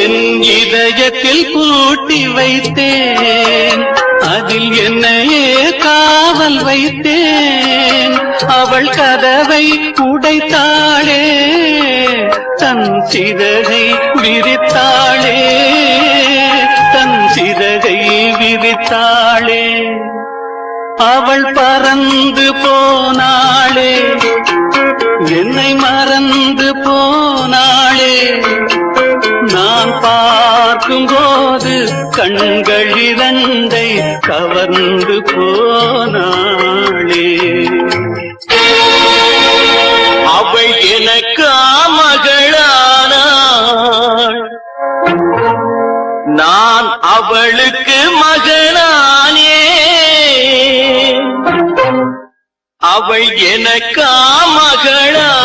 என் இதயத்தில் பூட்டி வைத்தேன், அதில் என்னையே காவல் வைத்தேன். அவள் கதவை உடைத்தாளே, தன் சிறகை விரித்தாளே, தன் சிறகை விரித்தாளே. அவள் பறந்து போனாளே, என்னை மறந்து போனாளே. நான் பார்க்கும்போது கண்கள் இரண்டை கவர்ந்து போனாளே. அவள் எனக்கு மகளானாள், நான் அவளுக்கு மகனானே. அவள் எனக்கு மகளானாள்,